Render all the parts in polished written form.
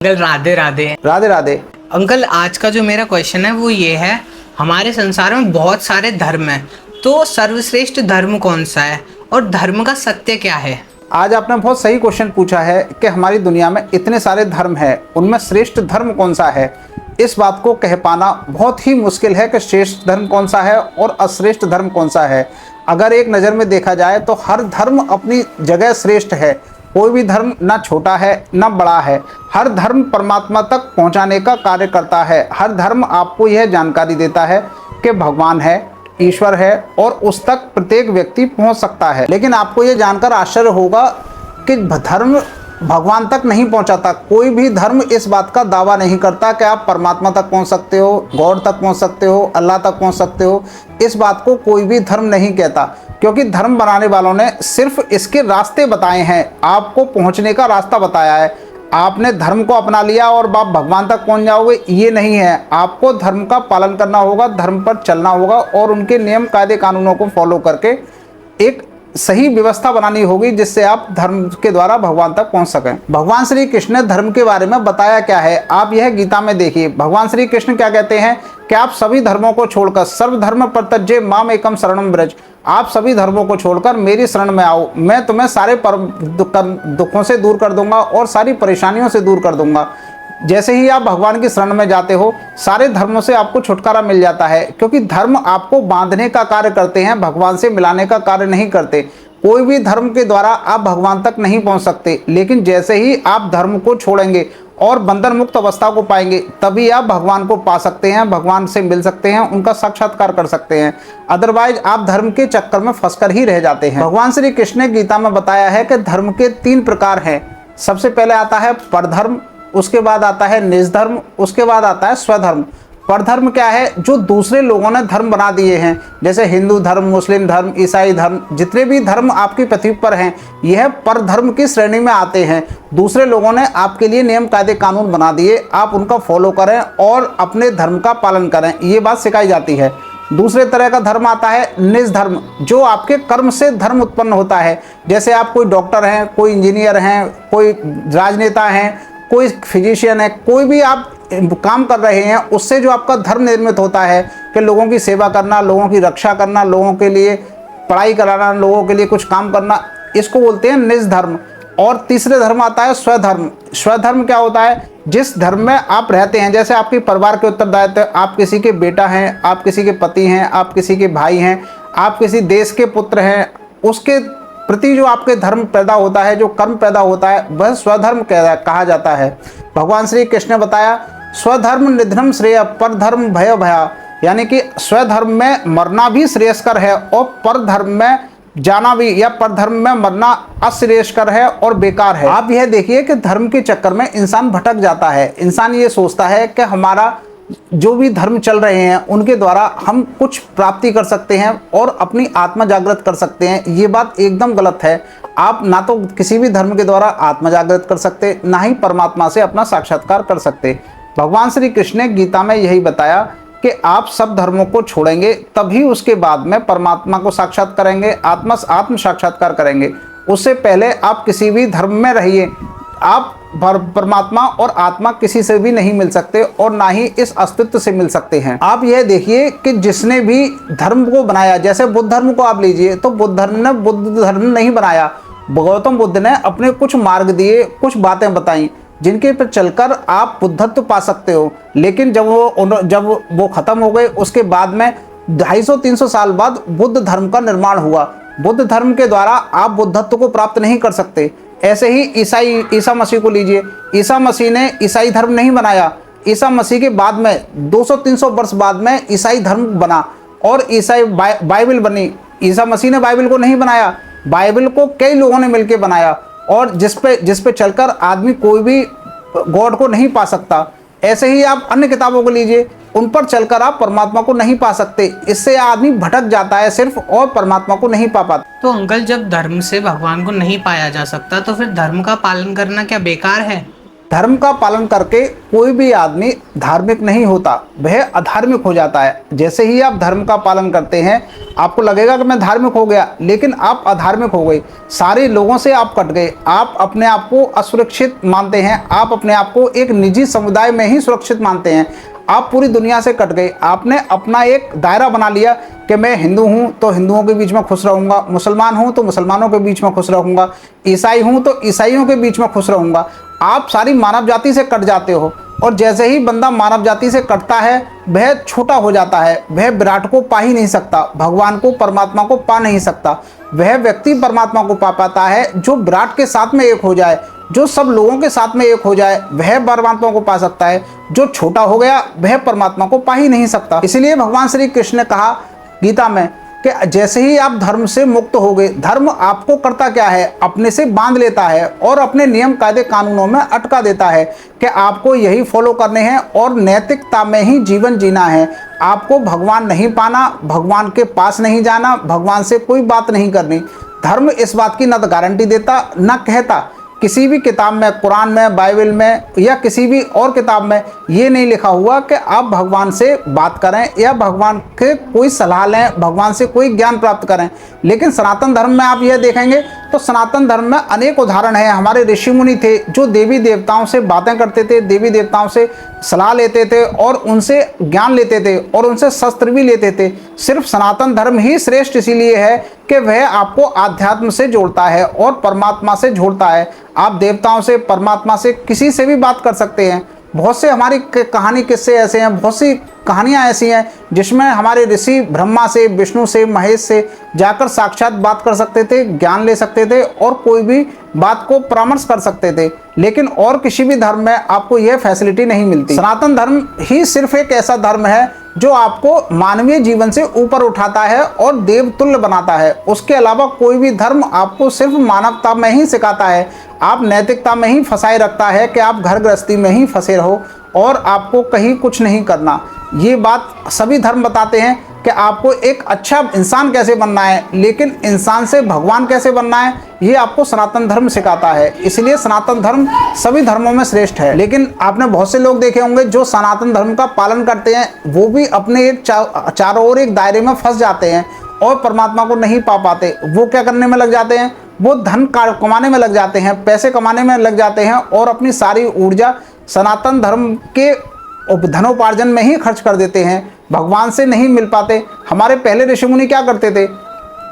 Uncle Radhe Radhe. Radhe Radhe. Uncle आज का जो मेरा क्वेश्चन है वो ये है, हमारे संसार में बहुत सारे धर्म हैं, तो सर्वश्रेष्ठ धर्म कौन सा है और धर्म का सत्य क्या है? आज आपने बहुत सही क्वेश्चन पूछा है कि हमारी दुनिया में इतने सारे धर्म हैं, उनमें श्रेष्ठ धर्म कौन सा है। इस बात को कह पाना बहुत ही मुश्किल है कि श्रेष्ठ धर्म कौन सा है और अश्रेष्ठ धर्म कौन सा है। अगर एक नज़र में देखा जाए तो हर धर्म अपनी जगह श्रेष्ठ है। कोई भी धर्म ना छोटा है ना बड़ा है। हर धर्म परमात्मा तक पहुंचाने का कार्य करता है। हर धर्म आपको यह जानकारी देता है कि भगवान है, ईश्वर है और उस तक प्रत्येक व्यक्ति पहुंच सकता है। लेकिन आपको यह जानकर आश्चर्य होगा कि धर्म भगवान तक नहीं पहुंचाता। कोई भी धर्म इस बात का दावा नहीं करता कि आप परमात्मा तक पहुंच सकते हो, गॉड तक पहुंच सकते हो, अल्लाह तक पहुंच सकते हो। इस बात को कोई भी धर्म नहीं कहता, क्योंकि धर्म बनाने वालों ने सिर्फ इसके रास्ते बताए हैं, आपको पहुंचने का रास्ता बताया है। आपने धर्म को अपना लिया और आप भगवान तक पहुंच जाओगे, ये नहीं है। आपको धर्म का पालन करना होगा, धर्म पर चलना होगा और उनके नियम कायदे कानूनों को फॉलो करके एक सही व्यवस्था बनानी होगी, जिससे आप धर्म के द्वारा भगवान तक पहुंच सकें। भगवान श्री कृष्ण ने धर्म के बारे में बताया क्या है, आप यह गीता में देखिए। भगवान श्री कृष्ण क्या कहते हैं कि आप सभी धर्मों को छोड़कर सर्वधर्म परित्यज्य माम एकम शरणम व्रज, आप सभी धर्मों को छोड़कर मेरी शरण में आओ, मैं तुम्हें सारे दुखों से दूर कर दूंगा और सारी परेशानियों से दूर कर दूंगा। जैसे ही आप भगवान की शरण में जाते हो, सारे धर्मों से आपको छुटकारा मिल जाता है, क्योंकि धर्म आपको बांधने का कार्य करते हैं, भगवान से मिलाने का कार्य नहीं करते। कोई भी धर्म के द्वारा आप भगवान तक नहीं पहुंच सकते, लेकिन जैसे ही आप धर्म को छोड़ेंगे और बंधन मुक्त अवस्था को पाएंगे, तभी आप भगवान को पा सकते हैं, भगवान से मिल सकते हैं, उनका साक्षात्कार कर सकते हैं। अदरवाइज आप धर्म के चक्कर में फंसकर ही रह जाते हैं। भगवान श्री कृष्ण ने गीता में बताया है कि धर्म के 3 प्रकार हैं। सबसे पहले आता है परधर्म, उसके बाद आता है निज धर्म, उसके बाद आता है स्वधर्म। परधर्म क्या है? जो दूसरे लोगों ने धर्म बना दिए हैं, जैसे हिंदू धर्म, मुस्लिम धर्म, ईसाई धर्म, जितने भी धर्म आपकी पृथ्वी पर हैं, यह परधर्म की श्रेणी में आते हैं। दूसरे लोगों ने आपके लिए नियम कायदे कानून बना दिए, आप उनका फॉलो करें और अपने धर्म का पालन करें, ये बात सिखाई जाती है। दूसरे तरह का धर्म आता है निज धर्म, जो आपके कर्म से धर्म उत्पन्न होता है। जैसे आप कोई डॉक्टर हैं, कोई इंजीनियर हैं, कोई राजनेता हैं, कोई फिजिशियन है, कोई भी आप काम कर रहे हैं, उससे जो आपका धर्म निर्मित होता है कि लोगों की सेवा करना, लोगों की रक्षा करना, लोगों के लिए पढ़ाई कराना, लोगों के लिए कुछ काम करना, इसको बोलते हैं निज धर्म। और तीसरे धर्म आता है स्वधर्म। स्वधर्म क्या होता है? जिस धर्म में आप रहते हैं, जैसे आपके परिवार के उत्तरदायित्व, आप किसी के बेटा हैं, आप किसी के पति हैं, आप किसी के भाई हैं, आप किसी देश के पुत्र हैं, उसके प्रति जो आपके धर्म पैदा होता है, जो कर्म पैदा होता है, वह स्वधर्म कहा जाता है। भगवान श्री कृष्ण ने बताया स्वधर्म निधनम श्रेय परधर्म भय भया, यानी कि स्वधर्म में मरना भी श्रेयस्कर है और परधर्म में जाना भी या परधर्म में मरना अश्रेयस्कर है और बेकार है। आप यह देखिए कि धर्म के चक्कर में इंसान भटक जाता है। इंसान ये सोचता है कि हमारा जो भी धर्म चल रहे हैं उनके द्वारा हम कुछ प्राप्ति कर सकते हैं और अपनी आत्मा जागृत कर सकते हैं। ये बात एकदम गलत है। आप ना तो किसी भी धर्म के द्वारा आत्मा जागृत कर सकते, ना ही परमात्मा से अपना साक्षात्कार कर सकते। भगवान श्री कृष्ण ने गीता में यही बताया कि आप सब धर्मों को छोड़ेंगे, तभी उसके बाद में परमात्मा को साक्षात करेंगे, आत्म साक्षात्कार करेंगे। उससे पहले आप किसी भी धर्म में रहिए, आप परमात्मा और आत्मा किसी से भी नहीं मिल सकते और ना ही इस अस्तित्व से मिल सकते हैं। आप यह देखिए कि जिसने भी धर्म को बनाया, जैसे बुद्ध धर्म को आप लीजिए, तो बुद्ध धर्म ने बुद्ध धर्म नहीं बनाया। गौतम बुद्ध ने अपने कुछ मार्ग दिए, कुछ बातें बताई, जिनके पर चलकर आप बुद्धत्व पा सकते हो। लेकिन जब वो खत्म हो गए, उसके बाद में 250-300 साल बाद बुद्ध धर्म का निर्माण हुआ। बुद्ध धर्म के द्वारा आप बुद्धत्व को प्राप्त नहीं कर सकते। ऐसे ही ईसा मसीह को लीजिए, ईसा मसीह ने ईसाई धर्म नहीं बनाया। ईसा मसीह के बाद में 200-300 वर्ष बाद में ईसाई धर्म बना और ईसाई बाइबल बनी। ईसा मसीह ने बाइबल को नहीं बनाया, बाइबल को कई लोगों ने मिलकर बनाया, और जिस पे चलकर आदमी कोई भी गॉड को नहीं पा सकता। ऐसे ही आप अन्य किताबों को लीजिए, उन पर चलकर आप परमात्मा को नहीं पा सकते। इससे आदमी भटक जाता है सिर्फ और परमात्मा को नहीं पा पाता। तो अंकल जब धर्म से भगवान को नहीं पाया जा सकता, तो फिर धर्म का पालन करना क्या बेकार है? धर्म का पालन करके कोई भी आदमी धार्मिक नहीं होता, वह अधार्मिक हो जाता है। जैसे ही आप धर्म का पालन करते हैं आपको लगेगा कि मैं धार्मिक हो गया, लेकिन आप अधार्मिक हो गए, सारे लोगों से आप कट गए, आप अपने आप को असुरक्षित मानते हैं, आप अपने आप को एक निजी समुदाय में ही सुरक्षित मानते हैं, आप पूरी दुनिया से कट गए। आपने अपना एक दायरा बना लिया कि मैं हिंदू हूँ तो हिंदुओं के बीच में खुश रहूँगा, मुसलमान हूँ तो मुसलमानों के बीच में खुश रहूँगा, ईसाई हूँ तो ईसाइयों के बीच में खुश रहूँगा। आप सारी मानव जाति से कट जाते हो, और जैसे ही बंदा मानव जाति से कटता है वह छोटा हो जाता है, वह विराट को पा ही नहीं सकता, भगवान को परमात्मा को पा नहीं सकता। वह व्यक्ति परमात्मा को पा पाता है जो विराट के साथ में एक हो जाए, जो सब लोगों के साथ में एक हो जाए, वह परमात्मा को पा सकता है। जो छोटा हो गया वह परमात्मा को पा ही नहीं सकता। इसलिए भगवान श्री कृष्ण ने कहा गीता में कि जैसे ही आप धर्म से मुक्त हो गए, धर्म आपको करता क्या है, अपने से बांध लेता है और अपने नियम कायदे कानूनों में अटका देता है कि आपको यही फॉलो करने हैं और नैतिकता में ही जीवन जीना है। आपको भगवान नहीं पाना, भगवान के पास नहीं जाना, भगवान से कोई बात नहीं करनी। धर्म इस बात की न तो गारंटी देता न कहता। किसी भी किताब में, कुरान में, बाइबल में या किसी भी और किताब में ये नहीं लिखा हुआ कि आप भगवान से बात करें या भगवान के कोई सलाह लें, भगवान से कोई ज्ञान प्राप्त करें। लेकिन सनातन धर्म में आप यह देखेंगे तो सनातन धर्म में अनेक उदाहरण हैं। हमारे ऋषि मुनि थे जो देवी देवताओं से बातें करते थे, देवी देवताओं से सलाह लेते थे और उनसे ज्ञान लेते थे और उनसे शस्त्र भी लेते थे। सिर्फ सनातन धर्म ही श्रेष्ठ इसीलिए है कि वह आपको आध्यात्म से जोड़ता है और परमात्मा से जोड़ता है। आप देवताओं से, परमात्मा से, किसी से भी बात कर सकते हैं। बहुत से हमारी कहानी किस्से ऐसे हैं, बहुत सी कहानियाँ ऐसी हैं जिसमें हमारे ऋषि ब्रह्मा से, विष्णु से, महेश से जाकर साक्षात बात कर सकते थे, ज्ञान ले सकते थे और कोई भी बात को परामर्श कर सकते थे। लेकिन और किसी भी धर्म में आपको यह फैसिलिटी नहीं मिलती। सनातन धर्म ही सिर्फ एक ऐसा धर्म है जो आपको मानवीय जीवन से ऊपर उठाता है और देवतुल्य बनाता है। उसके अलावा कोई भी धर्म आपको सिर्फ मानवता में ही सिखाता है, आप नैतिकता में ही फंसाए रखता है कि आप घर गृहस्थी में ही फंसे रहो और आपको कहीं कुछ नहीं करना। ये बात सभी धर्म बताते हैं कि आपको एक अच्छा इंसान कैसे बनना है, लेकिन इंसान से भगवान कैसे बनना है ये आपको सनातन धर्म सिखाता है। इसलिए सनातन धर्म सभी धर्मों में श्रेष्ठ है। लेकिन आपने बहुत से लोग देखे होंगे जो सनातन धर्म का पालन करते हैं, वो भी अपने एक चारों ओर एक दायरे में फंस जाते हैं और परमात्मा को नहीं पा पाते। वो क्या करने में लग जाते हैं, वो धन कमाने में लग जाते हैं, पैसे कमाने में लग जाते हैं और अपनी सारी ऊर्जा सनातन धर्म के धनोपार्जन में ही खर्च कर देते हैं, भगवान से नहीं मिल पाते। हमारे पहले ऋषि मुनि क्या करते थे,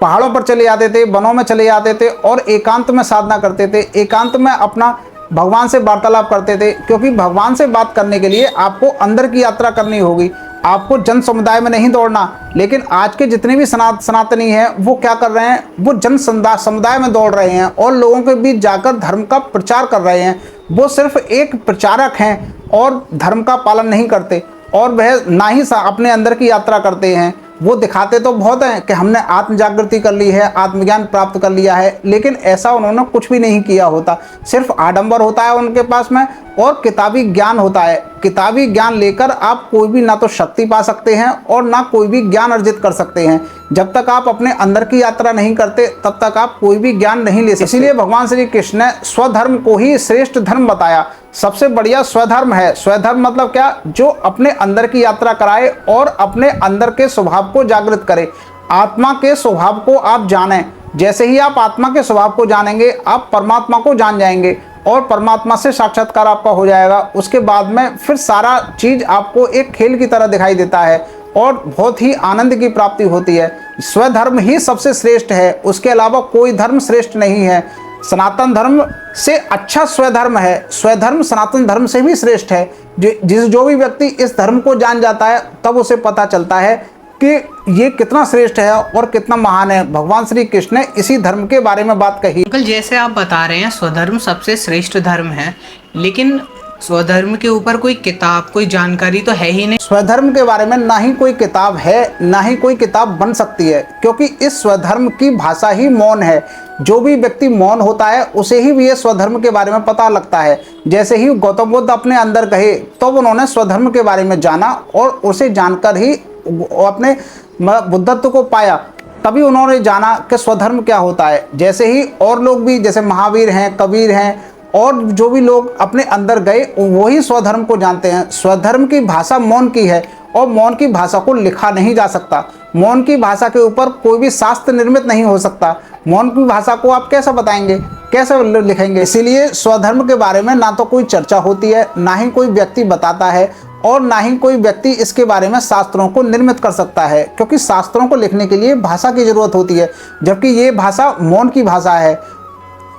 पहाड़ों पर चले जाते थे, वनों में चले जाते थे और एकांत में साधना करते थे, एकांत में अपना भगवान से वार्तालाप करते थे। क्योंकि भगवान से बात करने के लिए आपको अंदर की यात्रा करनी होगी, आपको जन समुदाय में नहीं दौड़ना। लेकिन आज के जितने भी सनातनी हैं वो क्या कर रहे हैं, वो जन समुदाय में दौड़ रहे हैं और लोगों के बीच जाकर धर्म का प्रचार कर रहे हैं। वो सिर्फ एक प्रचारक हैं और धर्म का पालन नहीं करते और वह ना ही अपने अंदर की यात्रा करते हैं। वो दिखाते तो बहुत हैं कि हमने आत्म जागृति कर ली है, आत्मज्ञान प्राप्त कर लिया है, लेकिन ऐसा उन्होंने कुछ भी नहीं किया होता। सिर्फ आडंबर होता है उनके पास में और किताबी ज्ञान होता है। किताबी ज्ञान लेकर आप कोई भी ना तो शक्ति पा सकते हैं और ना कोई भी ज्ञान अर्जित कर सकते हैं। जब तक आप अपने अंदर की यात्रा नहीं करते तब तक आप कोई भी ज्ञान नहीं ले सकते। इसीलिए भगवान श्री कृष्ण ने स्वधर्म को ही श्रेष्ठ धर्म बताया। सबसे बढ़िया स्वधर्म है। स्वधर्म मतलब क्या, जो अपने अंदर की यात्रा कराए और अपने अंदर के स्वभाव को जागृत करे, आत्मा के स्वभाव को आप जानें। जैसे ही आप आत्मा के स्वभाव को जानेंगे आप परमात्मा को जान जाएंगे और परमात्मा से साक्षात्कार आपका हो जाएगा। उसके बाद में फिर सारा चीज आपको एक खेल की तरह दिखाई देता है और बहुत ही आनंद की प्राप्ति होती है। स्वधर्म ही सबसे श्रेष्ठ है, उसके अलावा कोई धर्म श्रेष्ठ नहीं है। सनातन धर्म से अच्छा स्वधर्म है, स्वधर्म सनातन धर्म से भी श्रेष्ठ है। जो भी व्यक्ति इस धर्म को जान जाता है तब उसे पता चलता है कि ये कितना श्रेष्ठ है और कितना महान है। भगवान श्री कृष्ण ने इसी धर्म के बारे में बात कही। अंकल, जैसे आप बता रहे हैं स्वधर्म सबसे श्रेष्ठ धर्म है, लेकिन स्वधर्म के ऊपर कोई किताब, कोई जानकारी तो है ही नहीं। स्वधर्म के बारे में ना ही कोई किताब है, ना ही कोई किताब बन सकती है, क्योंकि इस स्वधर्म की भाषा ही मौन है। जो भी व्यक्ति मौन होता है उसे ही भी ये स्वधर्म के बारे में पता लगता है। जैसे ही गौतम बुद्ध अपने अंदर गए तो उन्होंने स्वधर्म के बारे में जाना और उसे जानकर ही अपने बुद्धत्व को पाया, तभी उन्होंने जाना कि स्वधर्म क्या होता है। जैसे ही और लोग भी, जैसे महावीर हैं, कबीर हैं और जो भी लोग अपने अंदर गए वही स्वधर्म को जानते हैं। स्वधर्म की भाषा मौन की है और मौन की भाषा को लिखा नहीं जा सकता। मौन की भाषा के ऊपर कोई भी शास्त्र निर्मित नहीं हो सकता। मौन की भाषा को आप कैसे बताएंगे, कैसे लिखेंगे? इसीलिए स्वधर्म के बारे में ना तो कोई चर्चा होती है, ना ही कोई व्यक्ति बताता है, और ना ही कोई व्यक्ति इसके बारे में शास्त्रों को निर्मित कर सकता है, क्योंकि शास्त्रों को लिखने के लिए भाषा की जरूरत होती है, जबकि ये भाषा मौन की भाषा है।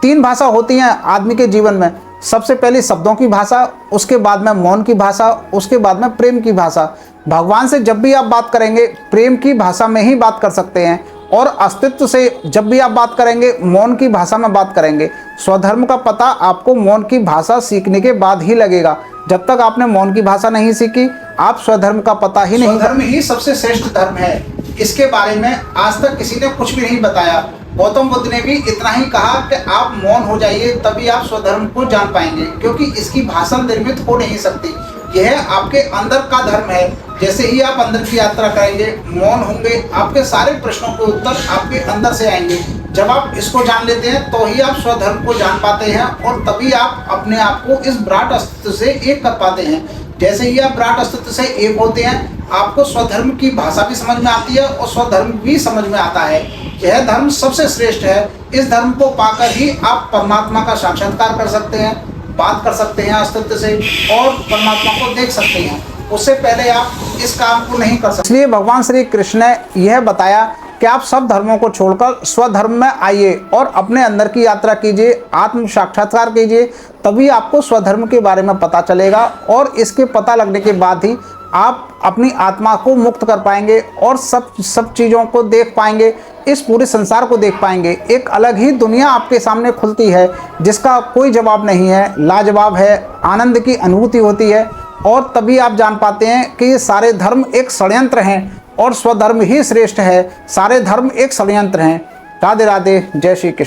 3 भाषा होती हैं आदमी के जीवन में। सबसे पहले शब्दों की भाषा, उसके बाद में मौन की भाषा, उसके बाद में प्रेम की भाषा। भगवान से जब भी आप बात करेंगे प्रेम की भाषा में ही बात कर सकते हैं, और अस्तित्व से जब भी आप बात करेंगे मौन की भाषा में बात करेंगे। स्वधर्म का पता आपको मौन की भाषा सीखने के बाद ही लगेगा। जब तक आपने मौन की भाषा नहीं सीखी आप स्वधर्म का पता ही नहीं। स्वधर्म ही सबसे श्रेष्ठ धर्म है, इसके बारे में आज तक किसी ने कुछ भी नहीं बताया। गौतम बुद्ध ने भी इतना ही कहा कि आप मौन हो जाइए, तभी आप स्वधर्म को जान पाएंगे, क्योंकि इसकी भाषा निर्मित हो नहीं सकती। यह आपके अंदर का धर्म है। जैसे ही आप अंदर की यात्रा करेंगे, मौन होंगे, आपके सारे प्रश्नों के उत्तर आपके अंदर से आएंगे। जब आप इसको जान लेते हैं तो ही आप स्वधर्म को जान पाते हैं, और तभी आप अपने आप को इस विराट अस्तित्व से एक कर पाते हैं। जैसे ही आप विराट अस्तित्व से एक होते हैं, आपको स्वधर्म की भाषा भी समझ में आती है और स्वधर्म भी समझ में आता है। यह धर्म सबसे श्रेष्ठ है। इस धर्म को पाकर ही आप परमात्मा का साक्षात्कार कर सकते हैं, बात कर सकते हैं अस्तित्व से, और परमात्मा को देख सकते हैं। उससे पहले आप इस काम को नहीं कर सकते। इसलिए भगवान श्री कृष्ण ने यह बताया कि आप सब धर्मों को छोड़कर स्वधर्म में आइए और अपने अंदर की यात्रा कीजिए, आत्म साक्षात्कार कीजिए, तभी आपको स्वधर्म के बारे में पता चलेगा। और इसके पता लगने के बाद ही आप अपनी आत्मा को मुक्त कर पाएंगे और सब चीज़ों को देख पाएंगे, इस पूरे संसार को देख पाएंगे। एक अलग ही दुनिया आपके सामने खुलती है जिसका कोई जवाब नहीं है, लाजवाब है, आनंद की अनुभूति होती है। और तभी आप जान पाते हैं कि ये सारे धर्म एक षड्यंत्र हैं और स्वधर्म ही श्रेष्ठ है। सारे धर्म एक षड्यंत्र हैं। राधे राधे, जय श्री कृष्ण।